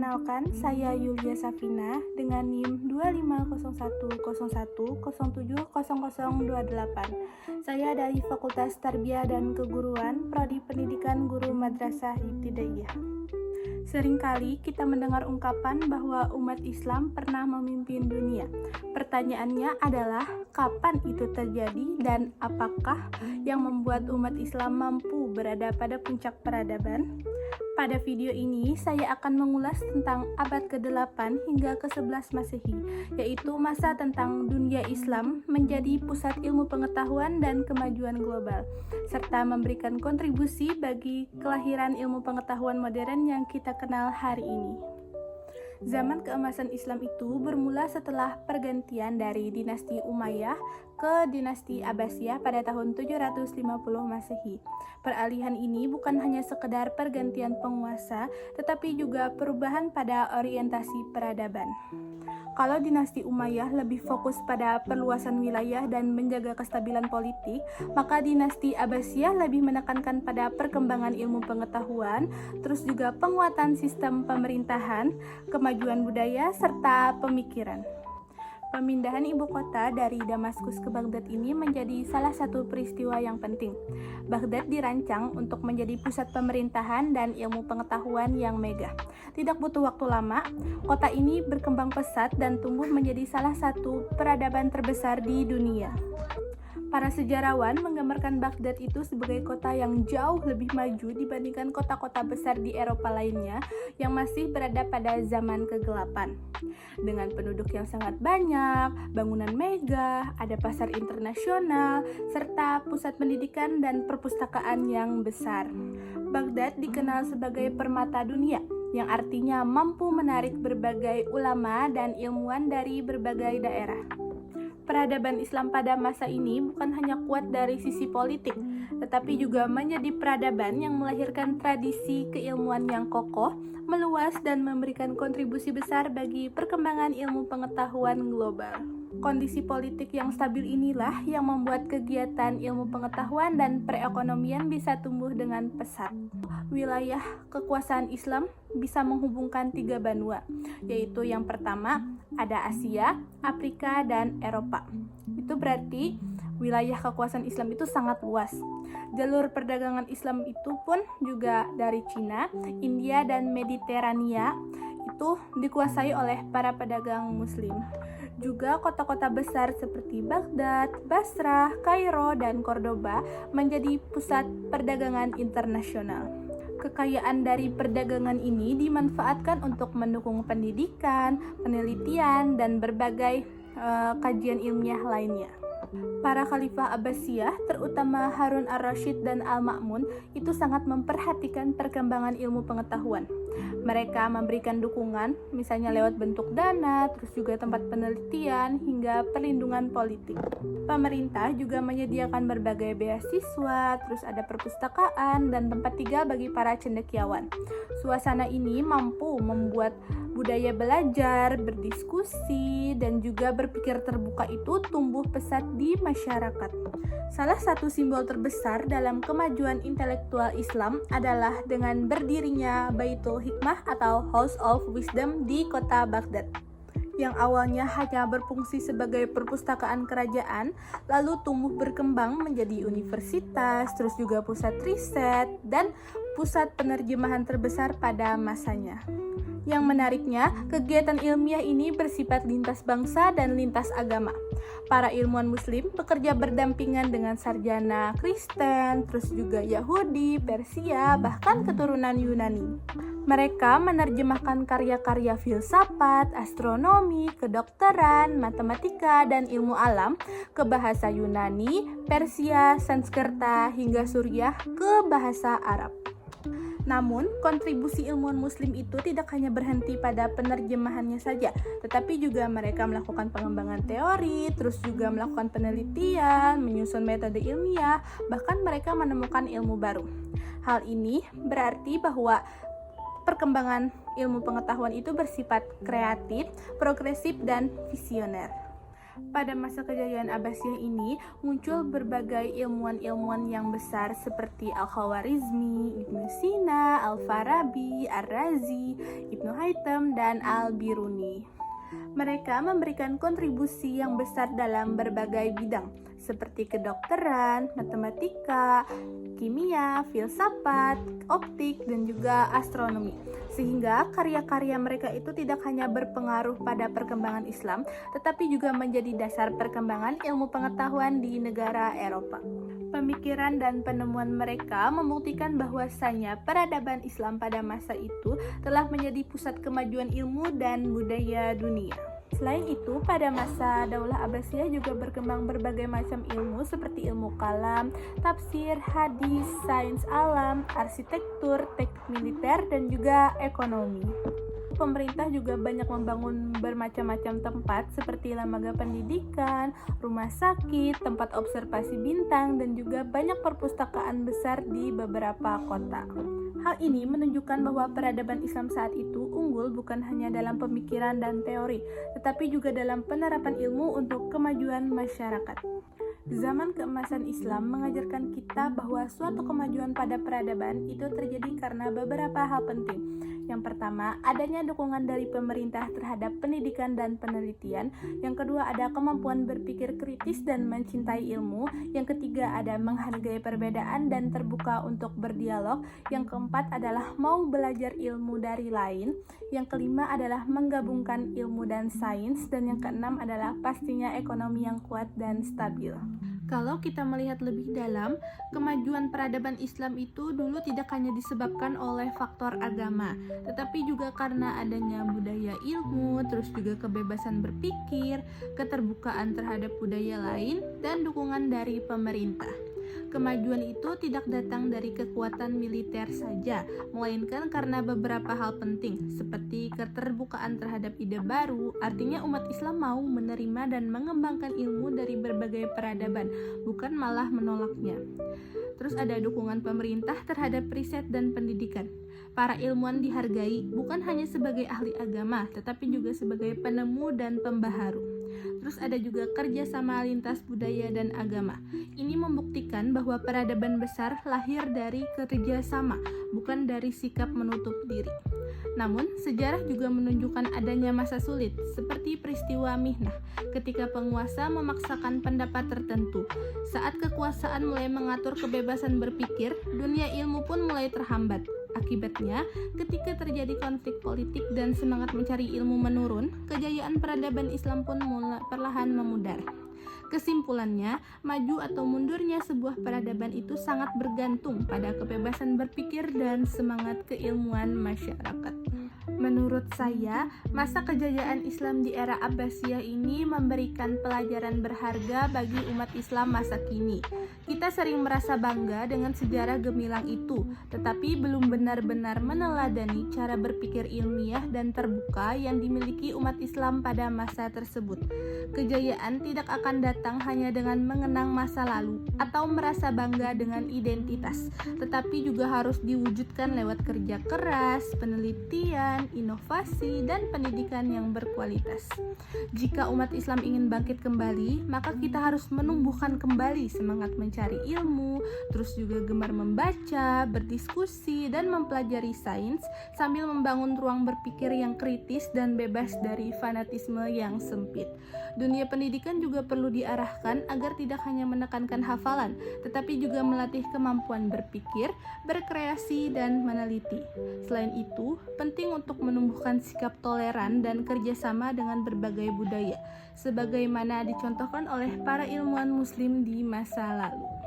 Perkenalkan, saya Yulia Safina dengan NIM 250101070028. Saya dari Fakultas Tarbiyah dan Keguruan, Prodi Pendidikan Guru Madrasah Ibtidaiyah. Seringkali kita mendengar ungkapan bahwa umat Islam pernah memimpin dunia. Pertanyaannya adalah, kapan itu terjadi dan apakah yang membuat umat Islam mampu berada pada puncak peradaban? Pada video ini, saya akan mengulas tentang abad ke-8 hingga ke-11 Masehi, yaitu masa tentang dunia Islam menjadi pusat ilmu pengetahuan dan kemajuan global, serta memberikan kontribusi bagi kelahiran ilmu pengetahuan modern yang kita kenal hari ini. Zaman keemasan Islam itu bermula setelah pergantian dari dinasti Umayyah ke dinasti Abbasiyah pada tahun 750 Masehi. Peralihan ini bukan hanya sekedar pergantian penguasa, tetapi juga perubahan pada orientasi peradaban. Kalau dinasti Umayyah lebih fokus pada perluasan wilayah dan menjaga kestabilan politik, maka dinasti Abbasiyah lebih menekankan pada perkembangan ilmu pengetahuan, terus juga penguatan sistem pemerintahan, kemajuan budaya, serta pemikiran. Pemindahan ibu kota dari Damaskus ke Baghdad ini menjadi salah satu peristiwa yang penting. Baghdad dirancang untuk menjadi pusat pemerintahan dan ilmu pengetahuan yang megah. Tidak butuh waktu lama, kota ini berkembang pesat dan tumbuh menjadi salah satu peradaban terbesar di dunia. Para sejarawan menggambarkan Baghdad itu sebagai kota yang jauh lebih maju dibandingkan kota-kota besar di Eropa lainnya yang masih berada pada zaman kegelapan. Dengan penduduk yang sangat banyak, bangunan megah, ada pasar internasional, serta pusat pendidikan dan perpustakaan yang besar. Baghdad dikenal sebagai permata dunia, yang artinya mampu menarik berbagai ulama dan ilmuwan dari berbagai daerah. Peradaban Islam pada masa ini bukan hanya kuat dari sisi politik, tetapi juga menjadi peradaban yang melahirkan tradisi keilmuan yang kokoh, meluas, dan memberikan kontribusi besar bagi perkembangan ilmu pengetahuan global. Kondisi politik yang stabil inilah yang membuat kegiatan ilmu pengetahuan dan perekonomian bisa tumbuh dengan pesat. Wilayah kekuasaan Islam bisa menghubungkan 3 benua, yaitu yang pertama ada Asia, Afrika, dan Eropa. Itu berarti wilayah kekuasaan Islam itu sangat luas. Jalur perdagangan Islam itu pun juga dari Cina, India, dan Mediterania itu dikuasai oleh para pedagang Muslim. Juga kota-kota besar seperti Baghdad, Basrah, Kairo, dan Cordoba menjadi pusat perdagangan internasional. Kekayaan dari perdagangan ini dimanfaatkan untuk mendukung pendidikan, penelitian, dan berbagai kajian ilmiah lainnya. Para khalifah Abbasiyah, terutama Harun ar-Rasyid dan Al-Ma'mun, itu sangat memperhatikan perkembangan ilmu pengetahuan. Mereka memberikan dukungan, misalnya lewat bentuk dana, terus juga tempat penelitian, hingga perlindungan politik. Pemerintah juga menyediakan berbagai beasiswa, terus ada perpustakaan, dan tempat tinggal bagi para cendekiawan. Suasana ini mampu membuat budaya belajar, berdiskusi, dan juga berpikir terbuka itu tumbuh pesat di masyarakat. Salah satu simbol terbesar dalam kemajuan intelektual Islam adalah dengan berdirinya Baitul Hikmah atau House of Wisdom di kota Baghdad, yang awalnya hanya berfungsi sebagai perpustakaan kerajaan, lalu tumbuh berkembang menjadi universitas, terus juga pusat riset, dan pusat penerjemahan terbesar pada masanya. Yang menariknya, kegiatan ilmiah ini bersifat lintas bangsa dan lintas agama. Para ilmuwan Muslim bekerja berdampingan dengan sarjana Kristen, terus juga Yahudi, Persia, bahkan keturunan Yunani. Mereka menerjemahkan karya-karya filsafat, astronomi, kedokteran, matematika, dan ilmu alam ke bahasa Yunani, Persia, Sanskerta, hingga Suriah ke bahasa Arab. Namun, kontribusi ilmuwan Muslim itu tidak hanya berhenti pada penerjemahannya saja, tetapi juga mereka melakukan pengembangan teori, terus juga melakukan penelitian, menyusun metode ilmiah, bahkan mereka menemukan ilmu baru. Hal ini berarti bahwa perkembangan ilmu pengetahuan itu bersifat kreatif, progresif, dan visioner. Pada masa kejayaan Abbasiyah ini muncul berbagai ilmuwan-ilmuwan yang besar seperti Al-Khawarizmi, Ibnu Sina, Al-Farabi, Ar-Razi, Ibnu Haytham, dan Al-Biruni. Mereka memberikan kontribusi yang besar dalam berbagai bidang seperti kedokteran, matematika, kimia, filsafat, optik, dan juga astronomi. Sehingga karya-karya mereka itu tidak hanya berpengaruh pada perkembangan Islam, tetapi juga menjadi dasar perkembangan ilmu pengetahuan di negara Eropa. Pemikiran dan penemuan mereka membuktikan bahwasanya peradaban Islam pada masa itu telah menjadi pusat kemajuan ilmu dan budaya dunia. Selain itu, pada masa Daulah Abbasiyah juga berkembang berbagai macam ilmu seperti ilmu kalam, tafsir, hadis, sains alam, arsitektur, teknik militer, dan juga ekonomi. Pemerintah juga banyak membangun bermacam-macam tempat seperti lembaga pendidikan, rumah sakit, tempat observasi bintang, dan juga banyak perpustakaan besar di beberapa kota. Hal ini menunjukkan bahwa peradaban Islam saat itu unggul bukan hanya dalam pemikiran dan teori, tetapi juga dalam penerapan ilmu untuk kemajuan masyarakat. Zaman keemasan Islam mengajarkan kita bahwa suatu kemajuan pada peradaban itu terjadi karena beberapa hal penting. Yang pertama, adanya dukungan dari pemerintah terhadap pendidikan dan penelitian. Yang kedua, ada kemampuan berpikir kritis dan mencintai ilmu. Yang ketiga, ada menghargai perbedaan dan terbuka untuk berdialog. Yang keempat adalah mau belajar ilmu dari lain. Yang kelima adalah menggabungkan ilmu dan sains. Dan yang keenam adalah pastinya ekonomi yang kuat dan stabil. Kalau kita melihat lebih dalam, kemajuan peradaban Islam itu dulu tidak hanya disebabkan oleh faktor agama, tetapi juga karena adanya budaya ilmu, terus juga kebebasan berpikir, keterbukaan terhadap budaya lain, dan dukungan dari pemerintah. Kemajuan itu tidak datang dari kekuatan militer saja, melainkan karena beberapa hal penting, seperti keterbukaan terhadap ide baru. Artinya umat Islam mau menerima dan mengembangkan ilmu dari berbagai peradaban, bukan malah menolaknya. Terus ada dukungan pemerintah terhadap riset dan pendidikan. Para ilmuwan dihargai bukan hanya sebagai ahli agama, tetapi juga sebagai penemu dan pembaharu. Terus ada juga kerjasama lintas budaya dan agama. Ini membuktikan bahwa peradaban besar lahir dari kerjasama, bukan dari sikap menutup diri. Namun, sejarah juga menunjukkan adanya masa sulit, seperti peristiwa Mihnah, ketika penguasa memaksakan pendapat tertentu. Saat kekuasaan mulai mengatur kebebasan berpikir, dunia ilmu pun mulai terhambat. Akibatnya, ketika terjadi konflik politik dan semangat mencari ilmu menurun, kejayaan peradaban Islam pun perlahan memudar. Kesimpulannya, maju atau mundurnya sebuah peradaban itu sangat bergantung pada kebebasan berpikir dan semangat keilmuan masyarakat. Menurut saya, masa kejayaan Islam di era Abbasiyah ini memberikan pelajaran berharga bagi umat Islam masa kini. Kita sering merasa bangga dengan sejarah gemilang itu, tetapi belum benar-benar meneladani cara berpikir ilmiah dan terbuka yang dimiliki umat Islam pada masa tersebut. Kejayaan tidak akan datang hanya dengan mengenang masa lalu atau merasa bangga dengan identitas, tetapi juga harus diwujudkan lewat kerja keras, penelitian, inovasi, dan pendidikan yang berkualitas. Jika umat Islam ingin bangkit kembali, maka kita harus menumbuhkan kembali semangat mencari ilmu, terus juga gemar membaca, berdiskusi, dan mempelajari sains sambil membangun ruang berpikir yang kritis dan bebas dari fanatisme yang sempit. Dunia pendidikan juga perlu diarahkan agar tidak hanya menekankan hafalan, tetapi juga melatih kemampuan berpikir, berkreasi, dan meneliti. Selain itu, penting untuk menumbuhkan sikap toleran dan kerjasama dengan berbagai budaya, sebagaimana dicontohkan oleh para ilmuwan muslim di masa lalu.